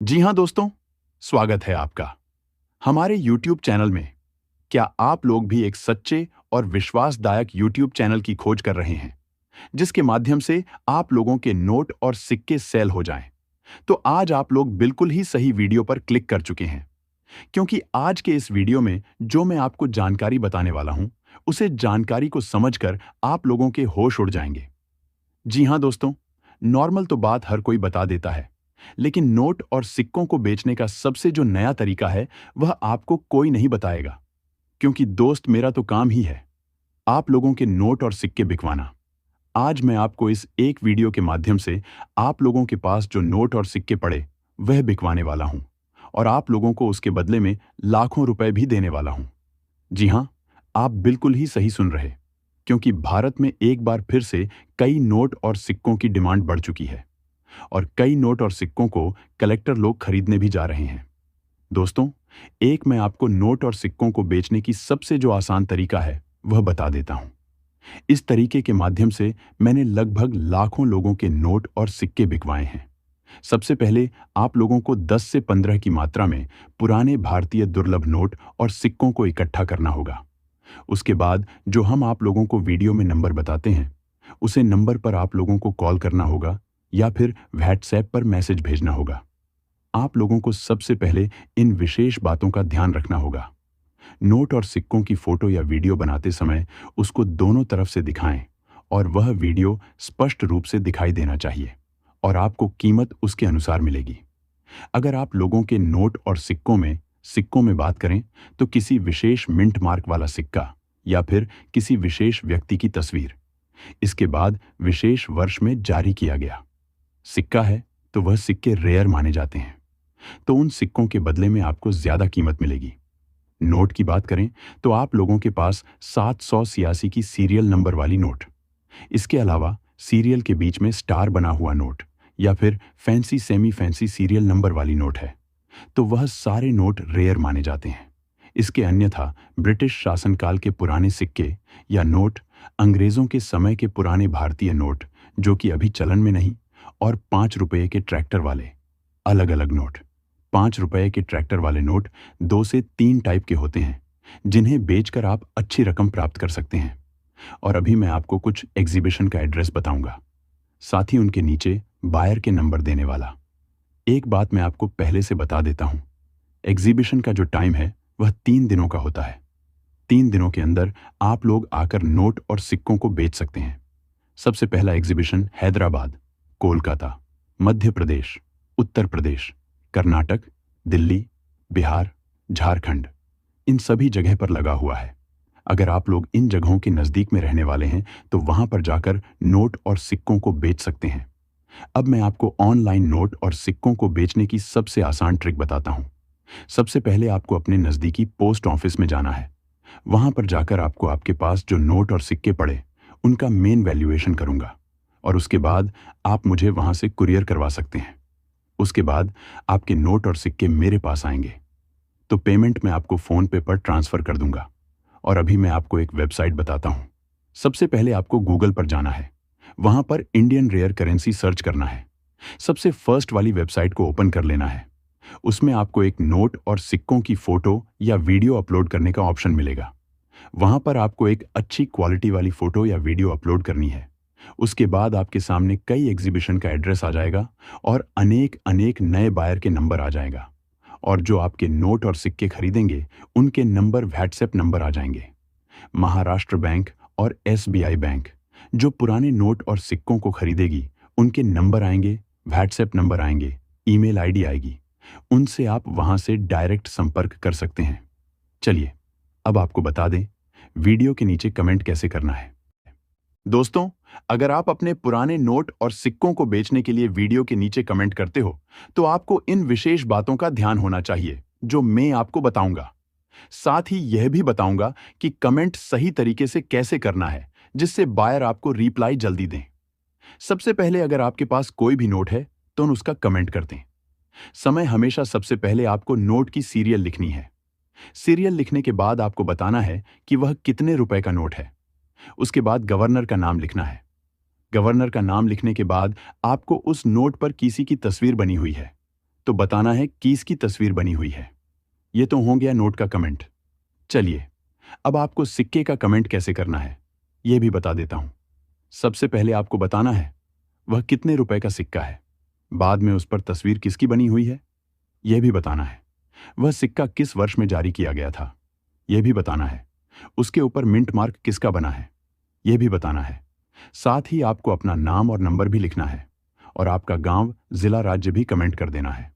जी हाँ दोस्तों, स्वागत है आपका हमारे YouTube चैनल में। क्या आप लोग भी एक सच्चे और विश्वासदायक YouTube चैनल की खोज कर रहे हैं, जिसके माध्यम से आप लोगों के नोट और सिक्के सेल हो जाएं? तो आज आप लोग बिल्कुल ही सही वीडियो पर क्लिक कर चुके हैं, क्योंकि आज के इस वीडियो में जो मैं आपको जानकारी बताने वाला हूं, उसे जानकारी को समझकर आप लोगों के होश उड़ जाएंगे। जी हाँ दोस्तों, नॉर्मल तो बात हर कोई बता देता है, लेकिन नोट और सिक्कों को बेचने का सबसे जो नया तरीका है, वह आपको कोई नहीं बताएगा। क्योंकि दोस्त, मेरा तो काम ही है आप लोगों के नोट और सिक्के बिकवाना। आज मैं आपको इस एक वीडियो के माध्यम से आप लोगों के पास जो नोट और सिक्के पड़े, वह बिकवाने वाला हूं, और आप लोगों को उसके बदले में लाखों रुपए भी देने वाला हूं। जी हाँ, आप बिल्कुल ही सही सुन रहे, क्योंकि भारत में एक बार फिर से कई नोट और सिक्कों की डिमांड बढ़ चुकी है, और कई नोट और सिक्कों को कलेक्टर लोग खरीदने भी जा रहे हैं। दोस्तों, एक मैं आपको नोट और सिक्कों को बेचने की सबसे जो आसान तरीका है, वह बता देता हूं। इस तरीके के माध्यम से मैंने लगभग लाखों लोगों के नोट और सिक्के बिकवाए हैं। सबसे पहले आप लोगों को 10 से 15 की मात्रा में पुराने भारतीय दुर्लभ नोट और सिक्कों को इकट्ठा करना होगा। उसके बाद जो हम आप लोगों को वीडियो में नंबर बताते हैं, उसे नंबर पर आप लोगों को कॉल करना होगा या फिर व्हाट्सएप पर मैसेज भेजना होगा। आप लोगों को सबसे पहले इन विशेष बातों का ध्यान रखना होगा। नोट और सिक्कों की फोटो या वीडियो बनाते समय उसको दोनों तरफ से दिखाएं, और वह वीडियो स्पष्ट रूप से दिखाई देना चाहिए, और आपको कीमत उसके अनुसार मिलेगी। अगर आप लोगों के नोट और सिक्कों में बात करें, तो किसी विशेष मिंट मार्क वाला सिक्का या फिर किसी विशेष व्यक्ति की तस्वीर, इसके बाद विशेष वर्ष में जारी किया गया सिक्का है, तो वह सिक्के रेयर माने जाते हैं, तो उन सिक्कों के बदले में आपको ज्यादा कीमत मिलेगी। नोट की बात करें तो आप लोगों के पास 786 की सीरियल नंबर वाली नोट, इसके अलावा सीरियल के बीच में स्टार बना हुआ नोट या फिर fancy semi fancy serial number वाली नोट है, तो वह सारे नोट रेयर माने जाते हैं। इसके अन्यथा ब्रिटिश शासनकाल के पुराने सिक्के या नोट, अंग्रेजों के समय के पुराने भारतीय नोट जो कि अभी चलन में नहीं, और 5 रुपये के ट्रैक्टर वाले अलग अलग नोट। 5 रुपये के ट्रैक्टर वाले नोट 2 से 3 टाइप के होते हैं, जिन्हें बेचकर आप अच्छी रकम प्राप्त कर सकते हैं। और अभी मैं आपको कुछ एग्जीबिशन का एड्रेस बताऊंगा, साथ ही उनके नीचे बायर के नंबर देने वाला। एक बात मैं आपको पहले से बता देता हूं, एग्जीबिशन का जो टाइम है वह 3 दिनों का होता है। 3 दिनों के अंदर आप लोग आकर नोट और सिक्कों को बेच सकते हैं। सबसे पहला एग्जीबिशन हैदराबाद, कोलकाता, मध्य प्रदेश, उत्तर प्रदेश, कर्नाटक, दिल्ली, बिहार, झारखंड, इन सभी जगह पर लगा हुआ है। अगर आप लोग इन जगहों के नजदीक में रहने वाले हैं, तो वहां पर जाकर नोट और सिक्कों को बेच सकते हैं। अब मैं आपको ऑनलाइन नोट और सिक्कों को बेचने की सबसे आसान ट्रिक बताता हूं। सबसे पहले आपको अपने नजदीकी पोस्ट ऑफिस में जाना है। वहां पर जाकर आपको आपके पास जो नोट और सिक्के पड़े, उनका मेन वैल्यूएशन करूंगा, और उसके बाद आप मुझे वहां से कुरियर करवा सकते हैं। उसके बाद आपके नोट और सिक्के मेरे पास आएंगे, तो पेमेंट मैं आपको फोन पे पर ट्रांसफर कर दूंगा। और अभी मैं आपको एक वेबसाइट बताता हूं। सबसे पहले आपको गूगल पर जाना है, वहां पर इंडियन रेयर करेंसी सर्च करना है। सबसे फर्स्ट वाली वेबसाइट को ओपन कर लेना है। उसमें आपको एक नोट और सिक्कों की फोटो या वीडियो अपलोड करने का ऑप्शन मिलेगा। वहां पर आपको एक अच्छी क्वालिटी वाली फोटो या वीडियो अपलोड करनी है। उसके बाद आपके सामने कई एग्जीबिशन का एड्रेस आ जाएगा, और अनेक अनेक नए बायर के नंबर आ जाएगा, और जो आपके नोट और सिक्के खरीदेंगे, उनके नंबर व्हाट्सएप नंबर आ जाएंगे। महाराष्ट्र बैंक और एसबीआई बैंक जो पुराने नोट और सिक्कों को खरीदेगी, उनके नंबर आएंगे, व्हाट्सएप नंबर आएंगे, ईमेल आईडी आएगी। उनसे आप वहां से डायरेक्ट संपर्क कर सकते हैं। चलिए, अब आपको बता दें वीडियो के नीचे कमेंट कैसे करना है। दोस्तों, अगर आप अपने पुराने नोट और सिक्कों को बेचने के लिए वीडियो के नीचे कमेंट करते हो, तो आपको इन विशेष बातों का ध्यान होना चाहिए जो मैं आपको बताऊंगा। साथ ही यह भी बताऊंगा कि कमेंट सही तरीके से कैसे करना है, जिससे बायर आपको रिप्लाई जल्दी दें। सबसे पहले अगर आपके पास कोई भी नोट है, तो उसका कमेंट कर दें। समय हमेशा सबसे पहले आपको नोट की सीरियल लिखनी है। सीरियल लिखने के बाद आपको बताना है कि वह कितने रुपए का नोट है। उसके बाद गवर्नर का नाम लिखना है। गवर्नर का नाम लिखने के बाद आपको उस नोट पर किसी की तस्वीर बनी हुई है, तो बताना है कि इसकी तस्वीर बनी हुई है। ये तो हो गया नोट का कमेंट। चलिए अब आपको सिक्के का कमेंट कैसे करना है ये भी बता देता हूं। सबसे पहले आपको बताना है वह कितने रुपए का सिक्का है। बाद में उस पर तस्वीर किसकी बनी हुई है यह भी बताना है। वह सिक्का किस वर्ष में जारी किया गया था यह भी बताना है। उसके ऊपर मिंट मार्क किसका बना है यह भी बताना है। साथ ही आपको अपना नाम और नंबर भी लिखना है और आपका गांव, जिला, राज्य भी कमेंट कर देना है।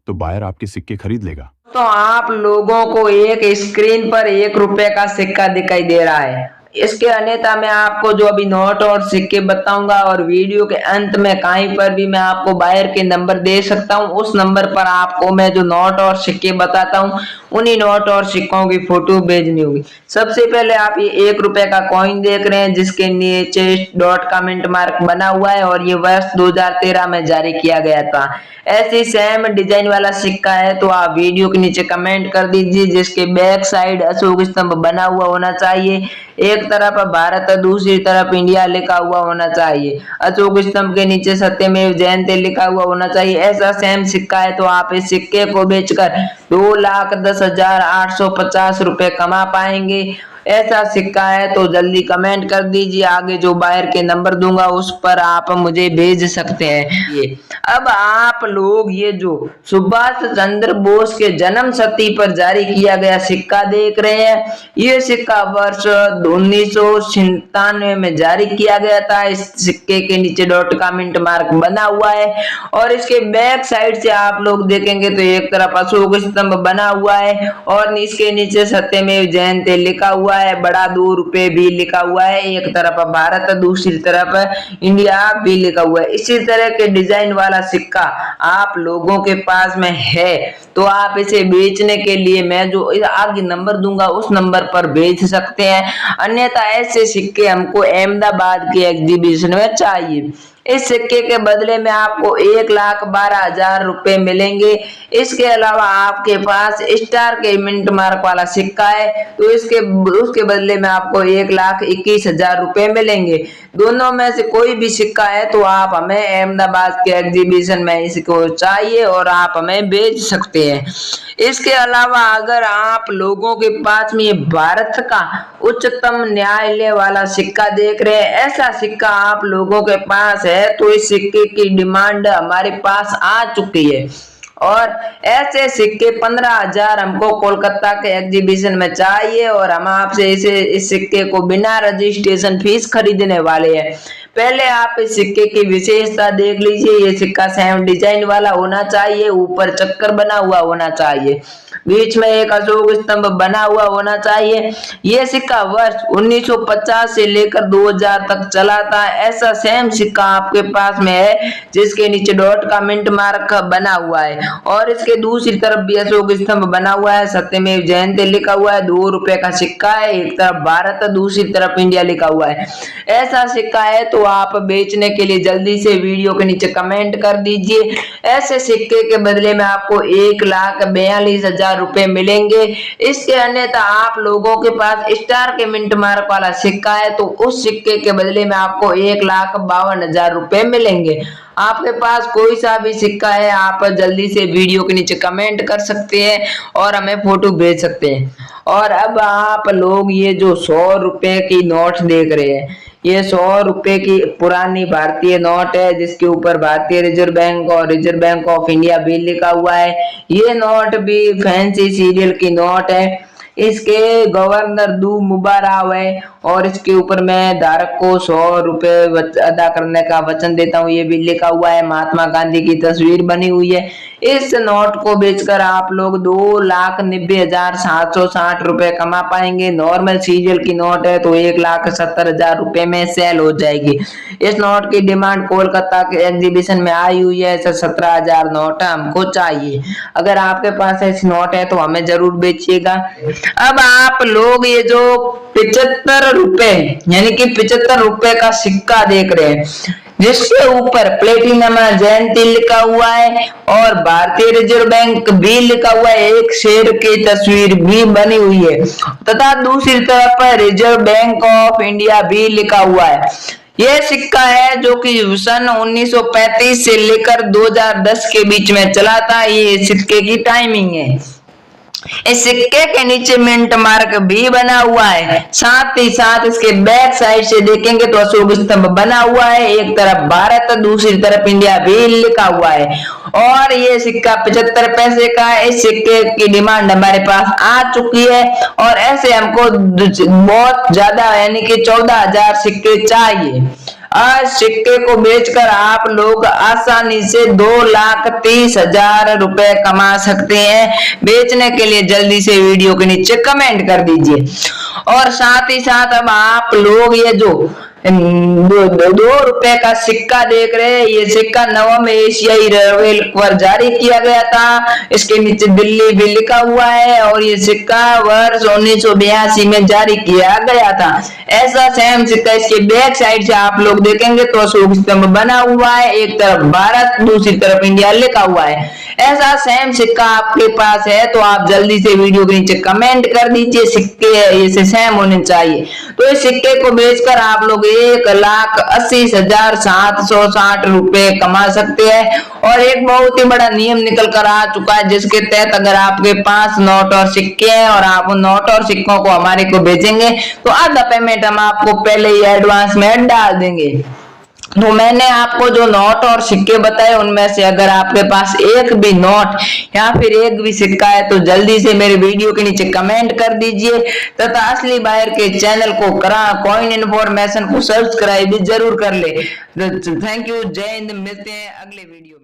तो बायर आपके सिक्के खरीद लेगा। तो आप लोगों को एक स्क्रीन पर 1 रुपए का सिक्का दिखाई दे रहा है। इसके अन्यथा मैं आपको जो अभी नोट और सिक्के बताऊंगा और वीडियो के अंत में कहीं पर भी मैं आपको बायर के नंबर दे सकता हूं। उस नंबर पर आपको मैं जो नोट और सिक्के बताता हूं उन्हीं नोट और सिक्कों की फोटो भेजनी होगी। सबसे पहले आप ये 1 रुपए का कॉइन देख रहे हैं जिसके नीचे डॉट का मिंट मार्क बना हुआ है और ये वर्ष 2013 में जारी किया गया था। ऐसी सेम डिजाइन वाला सिक्का है तो आप वीडियो के नीचे कमेंट कर दीजिए जिसके बैक साइड अशोक स्तंभ बना हुआ होना चाहिए। एक तरफ भारत और दूसरी तरफ इंडिया लिखा हुआ होना चाहिए। अशोक स्तंभ के नीचे सत्यमेव जयते लिखा हुआ होना चाहिए। ऐसा सेम सिक्का है तो आप इस सिक्के को बेचकर 2,10,850 रुपए कमा पाएंगे। ऐसा सिक्का है तो जल्दी कमेंट कर दीजिए। आगे जो बायर के नंबर दूंगा उस पर आप मुझे भेज सकते हैं। ये अब आप लोग ये जो सुभाष चंद्र बोस के जन्म शती पर जारी किया गया सिक्का देख रहे हैं। ये सिक्का वर्ष 1997 में जारी किया गया था। इस सिक्के के नीचे डॉट का मिंट मार्क बना हुआ है और इसके बैक साइड से आप लोग देखेंगे तो एक तरफ अशोक स्तंभ बना हुआ है और इसके नीचे सत्यमेव जयते लिखा हुआ है। बड़ा 2 रुपए भी लिखा हुआ है। एक तरफ भारत दूसरी तरफ इंडिया भी लिखा हुआ है। इसी तरह के डिजाइन वाला सिक्का आप लोगों के पास में है तो आप इसे बेचने के लिए मैं जो आगे नंबर दूंगा उस नंबर पर बेच सकते हैं। अन्यथा ऐसे सिक्के हमको अहमदाबाद के एग्जीबिशन में चाहिए। इस सिक्के के बदले में आपको 1,12,000 रुपए मिलेंगे। इसके अलावा आपके पास स्टार के मिंट मार्क वाला सिक्का है तो उसके बदले में आपको 1,21,000 रुपए मिलेंगे। दोनों में से कोई भी सिक्का है तो आप हमें अहमदाबाद के एग्जीबिशन में इसको चाहिए और आप हमें बेच सकते हैं। इसके अलावा अगर आप लोगों के पास में भारत का उच्चतम न्यायालय वाला सिक्का देख रहे हैं, ऐसा सिक्का आप लोगों के पास है तो इस सिक्के की डिमांड हमारे पास आ चुकी है और ऐसे सिक्के 15,000 हमको कोलकाता के एग्जीबिशन में चाहिए और हम आपसे इस सिक्के को बिना रजिस्ट्रेशन फीस खरीदने वाले हैं। पहले आप इस सिक्के की विशेषता देख लीजिए। ये सिक्का सेम डिजाइन वाला होना चाहिए, ऊपर चक्कर बना हुआ होना चाहिए, बीच में एक अशोक स्तंभ बना हुआ होना चाहिए। यह सिक्का वर्ष 1950 से लेकर 2000 तक चला था। ऐसा सेम सिक्का आपके पास में है जिसके नीचे डॉट का मिंट मार्क बना हुआ है और इसके दूसरी तरफ भी अशोक स्तंभ बना हुआ है, सत्यमेव जयते लिखा हुआ है। 2 रुपए का सिक्का है, एक तरफ भारत दूसरी तरफ इंडिया लिखा हुआ है। ऐसा सिक्का है तो आप बेचने के लिए जल्दी से वीडियो के नीचे कमेंट कर दीजिए। ऐसे सिक्के के बदले में आपको 1,42,000 रुपए मिलेंगे। इसके अन्यथा आप लोगों के पास स्टार के मिंट मार्क वाला सिक्का है तो उस सिक्के के बदले में आपको 1,52,000 रुपए मिलेंगे। आपके पास कोई सा भी सिक्का है आप जल्दी से वीडियो के नीचे कमेंट कर सकते हैं और हमें फोटो भेज सकते हैं। और अब आप लोग ये जो 100 रुपए की नोट देख रहे हैं, ये 100 रुपए की पुरानी भारतीय नोट है जिसके ऊपर भारतीय रिजर्व बैंक और रिजर्व बैंक ऑफ इंडिया भी लिखा हुआ है। ये नोट भी फैंसी सीरियल की नोट है। इसके गवर्नर दू मुबारक है और इसके ऊपर मैं धारक को 100 रुपए अदा करने का वचन देता हूँ, ये भी लिखा हुआ है। महात्मा गांधी की तस्वीर बनी हुई है। इस नोट को बेचकर आप लोग 2,90,760 रुपए कमा पाएंगे। नॉर्मल सीरियल की नोट है तो 1,70,000 रुपए में सेल हो जाएगी। इस नोट की डिमांड कोलकाता के एग्जीबिशन में आई हुई है। 17,000 नोट हमको चाहिए। अगर आपके पास ऐसी नोट है तो हमें जरूर बेचिएगा। अब आप लोग ये जो 75 रुपए यानी कि 75 रुपए का सिक्का देख रहे हैं जिसके ऊपर प्लेटिनम जयंती लिखा हुआ है और भारतीय रिजर्व बैंक भी लिखा हुआ है, एक शेर की तस्वीर भी बनी हुई है तथा दूसरी तरफ रिजर्व बैंक ऑफ इंडिया भी लिखा हुआ है। यह सिक्का है जो कि सन 1935 से लेकर 2010 के बीच में चला था। ये सिक्के की टाइमिंग है। इस सिक्के के नीचे मिंट मार्क भी बना हुआ है। साथ ही साथ इसके बैक साइड से देखेंगे तो अशोक स्तंभ बना हुआ है। एक तरफ भारत, दूसरी तरफ इंडिया भी लिखा हुआ है। और ये सिक्का 75 पैसे का है। इस सिक्के की डिमांड हमारे पास आ चुकी है और ऐसे हमको बहुत ज्यादा यानी कि 14,000 सिक्के चाहिए। आज सिक्के को बेचकर आप लोग आसानी से 2,30,000 रुपए कमा सकते हैं। बेचने के लिए जल्दी से वीडियो के नीचे कमेंट कर दीजिए। और साथ ही साथ अब आप लोग ये जो 2 रुपए का सिक्का देख रहे हैं, ये सिक्का नवम एशियाई रेलवे पर जारी किया गया था। इसके नीचे दिल्ली भी लिखा हुआ है और ये सिक्का वर्ष 1982 में जारी किया गया था। ऐसा सेम सिक्का इसके बैक साइड से आप लोग देखेंगे तो अशोक स्तंभ बना हुआ है। एक तरफ भारत, दूसरी तरफ इंडिया लिखा हुआ है। ऐसा सेम सिक्का आपके पास है तो आप जल्दी से वीडियो के नीचे कमेंट कर दीजिए, सिक्के ऐसे सेम होने चाहिए। तो इस सिक्के को बेचकर आप लोग 1,80,760 रुपए कमा सकते हैं। और एक बहुत ही बड़ा नियम निकल कर आ चुका है, जिसके तहत अगर आपके पास नोट और सिक्के हैं और आप उन नोट और सिक्कों को हमारे को भेजेंगे तो आधा पेमेंट हम आपको पहले ही एडवांस में डाल देंगे। तो मैंने आपको जो नोट और सिक्के बताए उनमें से अगर आपके पास एक भी नोट या फिर एक भी सिक्का है तो जल्दी से मेरे वीडियो के नीचे कमेंट कर दीजिए तथा असली बायर के चैनल को कॉइन इन्फॉर्मेशन को सब्सक्राइब भी जरूर कर ले। थैंक यू, जय हिंद, मिलते हैं अगले वीडियो में।